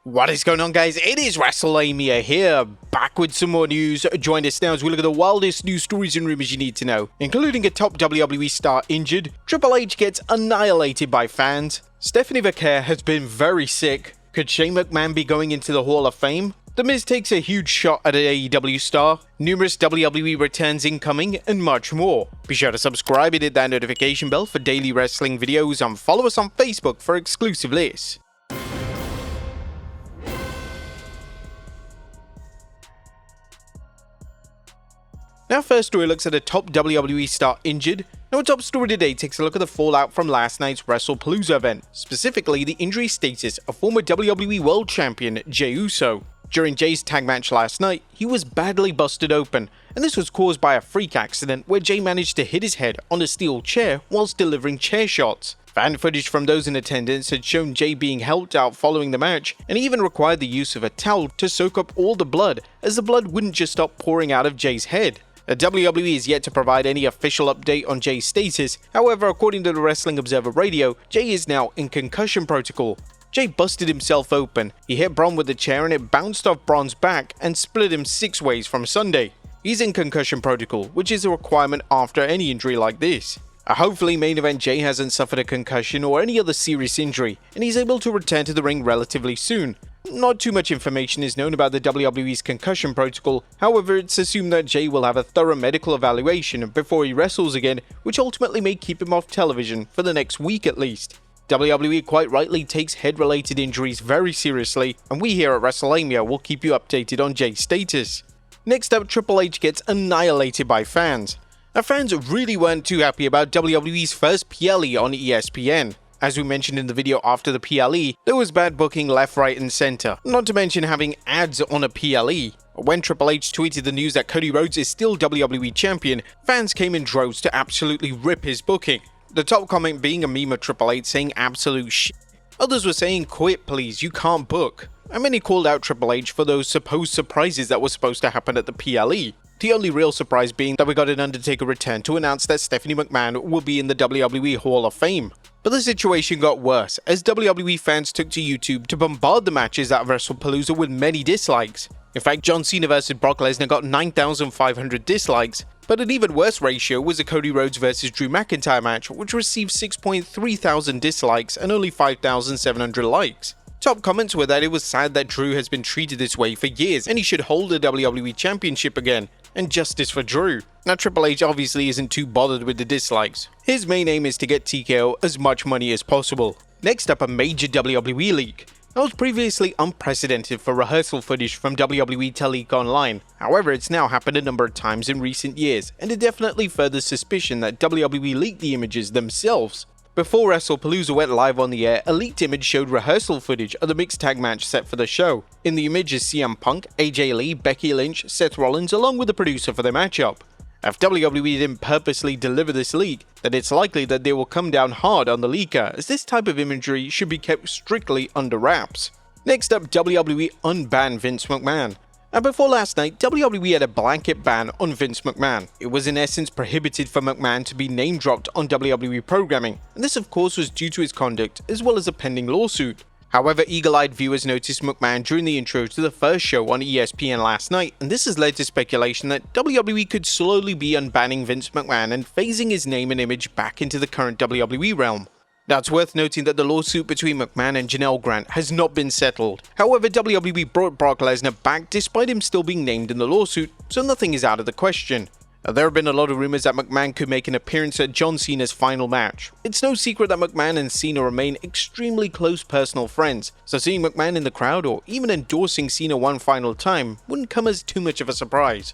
What is going on, guys? It is Wrestlelamia here, back with some more news. Join us now as we look at the wildest news stories and rumors you need to know, including a top WWE star injured, Triple H gets annihilated by fans, Stephanie McMahon has been very sick, could Shane McMahon be going into the Hall of Fame? The Miz takes a huge shot at an AEW star, numerous WWE returns incoming, and much more. Be sure to subscribe and hit that notification bell for daily wrestling videos, and follow us on Facebook for exclusive lists. Now, first story looks at a top WWE star injured. Now, our top story today takes a look at the fallout from last night's Wrestlepalooza event, specifically the injury status of former WWE World Champion Jey Uso. During Jey's tag match last night, he was badly busted open, and this was caused by a freak accident where Jey managed to hit his head on a steel chair whilst delivering chair shots. Fan footage from those in attendance had shown Jey being helped out following the match, and even required the use of a towel to soak up all the blood, as the blood wouldn't just stop pouring out of Jey's head. The WWE is yet to provide any official update on Jey's status. However, according to the Wrestling Observer Radio, Jey is now in concussion protocol. Jey busted himself open. He hit Braun with the chair and it bounced off Braun's back and split him 6 ways from Sunday. He's in concussion protocol, which is a requirement after any injury like this. Hopefully, main event Jey hasn't suffered a concussion or any other serious injury, and he's able to return to the ring relatively soon. Not too much information is known about the WWE's concussion protocol, however it's assumed that Jey will have a thorough medical evaluation before he wrestles again, which ultimately may keep him off television for the next week at least. WWE quite rightly takes head-related injuries very seriously, and we here at Wrestlelamia will keep you updated on Jey's status. Next up, Triple H gets annihilated by fans. Now, fans really weren't too happy about WWE's first PLE on ESPN. As we mentioned in the video after the PLE, there was bad booking left, right and center, not to mention having ads on a PLE. When Triple H tweeted the news that Cody Rhodes is still WWE Champion, fans came in droves to absolutely rip his booking. The top comment being a meme of Triple H saying absolute shit. Others were saying, "Quit please, you can't book." And many called out Triple H for those supposed surprises that were supposed to happen at the PLE. The only real surprise being that we got an Undertaker return to announce that Stephanie McMahon will be in the WWE Hall of Fame. But the situation got worse, as WWE fans took to YouTube to bombard the matches at Wrestlepalooza with many dislikes. In fact, John Cena vs Brock Lesnar got 9,500 dislikes, but an even worse ratio was the Cody Rhodes vs Drew McIntyre match, which received 6.3 thousand dislikes and only 5,700 likes. Top comments were that it was sad that Drew has been treated this way for years and he should hold the WWE Championship again, and justice for Drew. Now, Triple H obviously isn't too bothered with the dislikes. His main aim is to get TKO as much money as possible. Next up, a major WWE leak. That was previously unprecedented for rehearsal footage from WWE to leak online. However, it's now happened a number of times in recent years, and it definitely furthers suspicion that WWE leaked the images themselves. Before Wrestlepalooza went live on the air, a leaked image showed rehearsal footage of the mixed tag match set for the show. In the image is CM Punk, AJ Lee, Becky Lynch, Seth Rollins, along with the producer for the matchup. If WWE didn't purposely deliver this leak, then it's likely that they will come down hard on the leaker, as this type of imagery should be kept strictly under wraps. Next up, WWE unbanned Vince McMahon. And before last night, WWE had a blanket ban on Vince McMahon. It was in essence prohibited for McMahon to be name-dropped on WWE programming, and this of course was due to his conduct as well as a pending lawsuit. However, eagle-eyed viewers noticed McMahon during the intro to the first show on ESPN last night, and this has led to speculation that WWE could slowly be unbanning Vince McMahon and phasing his name and image back into the current WWE realm. Now, it's worth noting that the lawsuit between McMahon and Janelle Grant has not been settled. However, WWE brought Brock Lesnar back despite him still being named in the lawsuit, so nothing is out of the question. There have been a lot of rumors that McMahon could make an appearance at John Cena's final match. It's no secret that McMahon and Cena remain extremely close personal friends, so seeing McMahon in the crowd or even endorsing Cena one final time wouldn't come as too much of a surprise.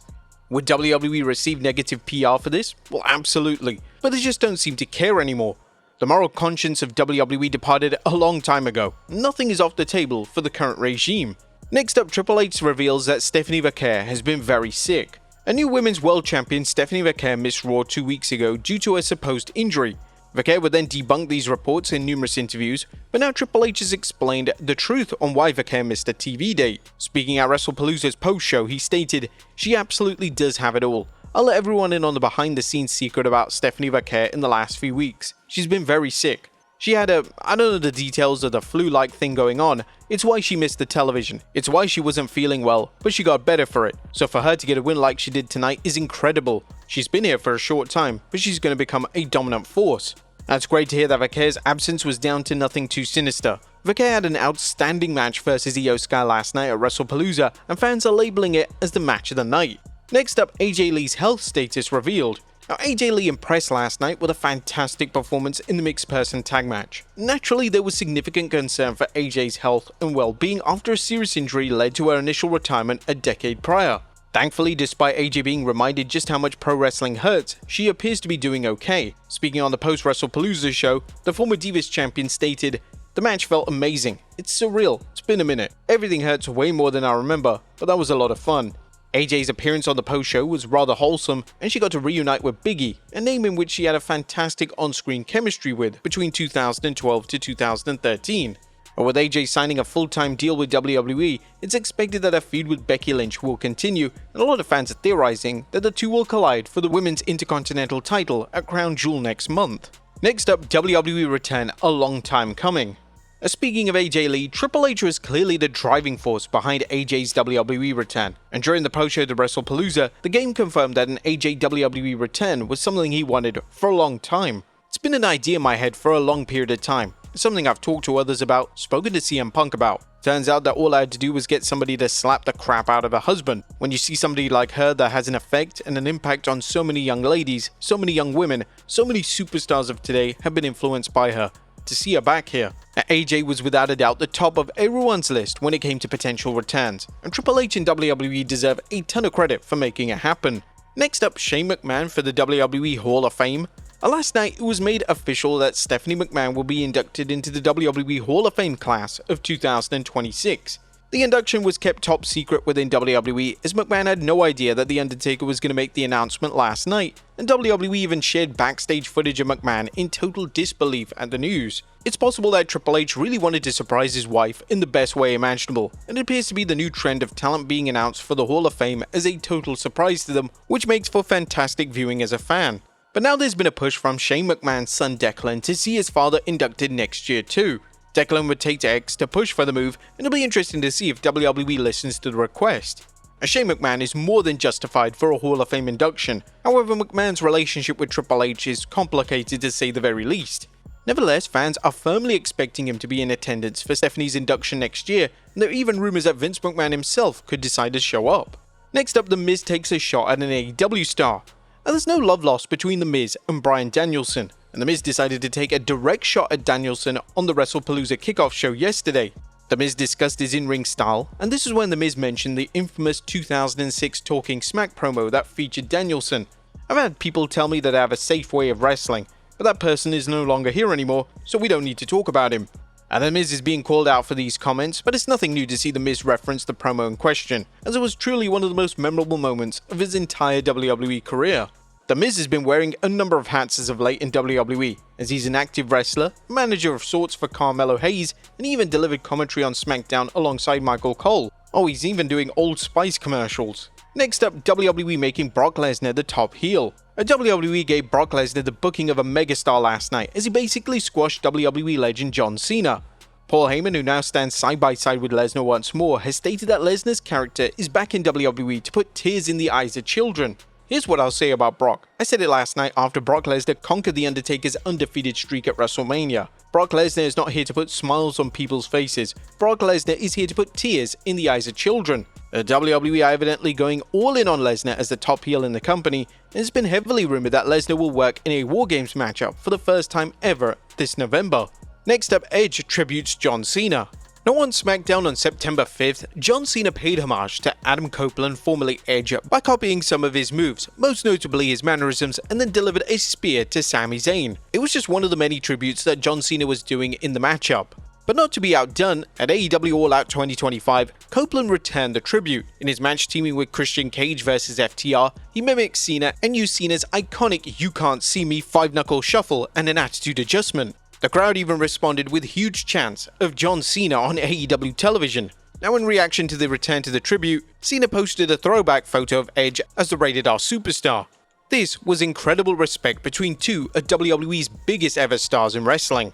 Would WWE receive negative PR for this? Well, absolutely, but they just don't seem to care anymore. The moral conscience of WWE departed a long time ago. Nothing is off the table for the current regime. Next up, Triple H reveals that Stephanie McMahon has been very sick. A new Women's World Champion, Stephanie McMahon, missed Raw 2 weeks ago due to a supposed injury. McMahon would then debunk these reports in numerous interviews, but now Triple H has explained the truth on why McMahon missed a TV date. Speaking at Wrestlepalooza's post-show, he stated, "She absolutely does have it all. I'll let everyone in on the behind-the-scenes secret about Stephanie McMahon in the last few weeks. She's been very sick. She had I don't know the details of the flu-like thing going on. It's why she missed the television. It's why she wasn't feeling well, but she got better for it. So for her to get a win like she did tonight is incredible. She's been here for a short time, but she's going to become a dominant force. That's great to hear that Vaquer's absence was down to nothing too sinister. Vaquer had an outstanding match versus Io Sky last night at Wrestlepalooza, and fans are labeling it as the match of the night. Next up, AJ Lee's health status revealed. Now, AJ Lee impressed last night with a fantastic performance in the mixed person tag match. Naturally, there was significant concern for AJ's health and well-being after a serious injury led to her initial retirement a decade prior. Thankfully, despite AJ being reminded just how much pro wrestling hurts, she appears to be doing okay. Speaking on the post-WrestlePalooza show, the former Divas champion stated, "The match felt amazing. It's surreal. It's been a minute. Everything hurts way more than I remember, but that was a lot of fun." AJ's appearance on the post-show was rather wholesome, and she got to reunite with Big E, a name in which she had a fantastic on-screen chemistry with between 2012 to 2013. But with AJ signing a full-time deal with WWE, it's expected that her feud with Becky Lynch will continue, and a lot of fans are theorizing that the two will collide for the Women's Intercontinental title at Crown Jewel next month. Next up, WWE return a long time coming. Speaking of AJ Lee, Triple H was clearly the driving force behind AJ's WWE return, and during the post-show to WrestlePalooza, the game confirmed that an AJ WWE return was something he wanted for a long time. It's been an idea in my head for a long period of time. It's something I've talked to others about, spoken to CM Punk about. Turns out that all I had to do was get somebody to slap the crap out of her husband. When you see somebody like her that has an effect and an impact on so many young ladies, so many young women, so many superstars of today have been influenced by her. To see her back here. AJ was without a doubt the top of everyone's list when it came to potential returns, and Triple H and WWE deserve a ton of credit for making it happen. Next up, Shane McMahon for the WWE Hall of Fame. Last night, it was made official that Stephanie McMahon will be inducted into the WWE Hall of Fame class of 2026. The induction was kept top secret within WWE, as McMahon had no idea that The Undertaker was going to make the announcement last night, and WWE even shared backstage footage of McMahon in total disbelief at the news. It's possible that Triple H really wanted to surprise his wife in the best way imaginable, and it appears to be the new trend of talent being announced for the Hall of Fame as a total surprise to them, which makes for fantastic viewing as a fan. But now there's been a push from Shane McMahon's son Declan to see his father inducted next year too. Declan would take to X to push for the move, and it'll be interesting to see if WWE listens to the request. Shane McMahon is more than justified for a Hall of Fame induction, however McMahon's relationship with Triple H is complicated to say the very least. Nevertheless, fans are firmly expecting him to be in attendance for Stephanie's induction next year, and there are even rumors that Vince McMahon himself could decide to show up. Next up, The Miz takes a shot at an AEW star. Now, there's no love lost between The Miz and Bryan Danielson, and The Miz decided to take a direct shot at Danielson on the WrestlePalooza kickoff show yesterday. The Miz discussed his in-ring style, and this is when The Miz mentioned the infamous 2006 Talking Smack promo that featured Danielson. I've had people tell me that I have a safe way of wrestling, but that person is no longer here anymore, so we don't need to talk about him. And The Miz is being called out for these comments, but it's nothing new to see The Miz reference the promo in question, as it was truly one of the most memorable moments of his entire WWE career. The Miz has been wearing a number of hats as of late in WWE, as he's an active wrestler, manager of sorts for Carmelo Hayes, and even delivered commentary on SmackDown alongside Michael Cole. Oh, he's even doing Old Spice commercials. Next up, WWE making Brock Lesnar the top heel. WWE gave Brock Lesnar the booking of a megastar last night, as he basically squashed WWE legend John Cena. Paul Heyman, who now stands side by side with Lesnar once more, has stated that Lesnar's character is back in WWE to put tears in the eyes of children. Here's what I'll say about Brock. I said it last night after Brock Lesnar conquered The Undertaker's undefeated streak at WrestleMania. Brock Lesnar is not here to put smiles on people's faces. Brock Lesnar is here to put tears in the eyes of children. The WWE are evidently going all in on Lesnar as the top heel in the company, and it's been heavily rumored that Lesnar will work in a War Games matchup for the first time ever this November. Next up, Edge tributes John Cena. Now on SmackDown on September 5th, John Cena paid homage to Adam Copeland, formerly Edge, by copying some of his moves, most notably his mannerisms, and then delivered a spear to Sami Zayn. It was just one of the many tributes that John Cena was doing in the matchup. But not to be outdone, at AEW All Out 2025, Copeland returned the tribute. In his match teaming with Christian Cage vs FTR, he mimicked Cena and used Cena's iconic "You Can't See Me" 5-knuckle shuffle and an attitude adjustment. The crowd even responded with huge chants of John Cena on AEW television. Now in reaction to the return to the tribute, Cena posted a throwback photo of Edge as the Rated R superstar. This was incredible respect between two of WWE's biggest ever stars in wrestling.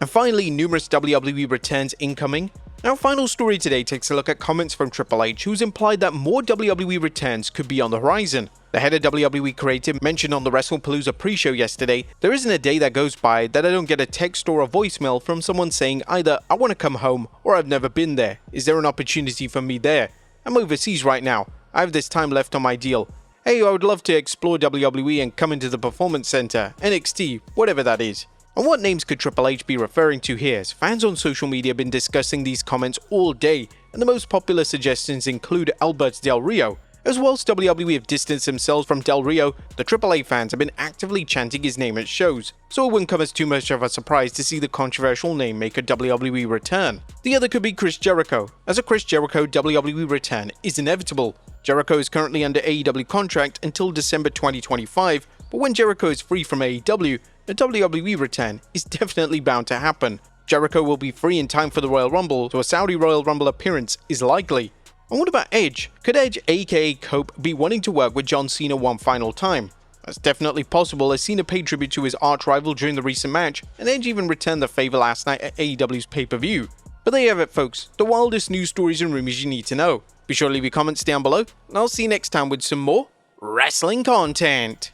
And finally, numerous WWE returns incoming. Our final story today takes a look at comments from Triple H, who's implied that more WWE returns could be on the horizon. The head of WWE Creative mentioned on the Wrestlepalooza pre-show yesterday, "There isn't a day that goes by that I don't get a text or a voicemail from someone saying either I want to come home or I've never been there. Is there an opportunity for me there? I'm overseas right now. I have this time left on my deal. Hey, I would love to explore WWE and come into the Performance Center, NXT, whatever that is." And what names could Triple H be referring to here? As fans on social media have been discussing these comments all day, and the most popular suggestions include Alberto Del Rio. As whilst WWE have distanced themselves from Del Rio, the Triple H fans have been actively chanting his name at shows, so it wouldn't come as too much of a surprise to see the controversial name make a WWE return. The other could be Chris Jericho, as a Chris Jericho WWE return is inevitable. Jericho is currently under AEW contract until December 2025, but when Jericho is free from AEW, a WWE return is definitely bound to happen. Jericho will be free in time for the Royal Rumble, so a Saudi Royal Rumble appearance is likely. And what about Edge? Could Edge aka Cope be wanting to work with John Cena one final time? That's definitely possible, as Cena paid tribute to his arch rival during the recent match, and Edge even returned the favor last night at AEW's pay-per-view. But there you have it folks, the wildest news stories and rumors you need to know. Be sure to leave your comments down below, and I'll see you next time with some more wrestling content.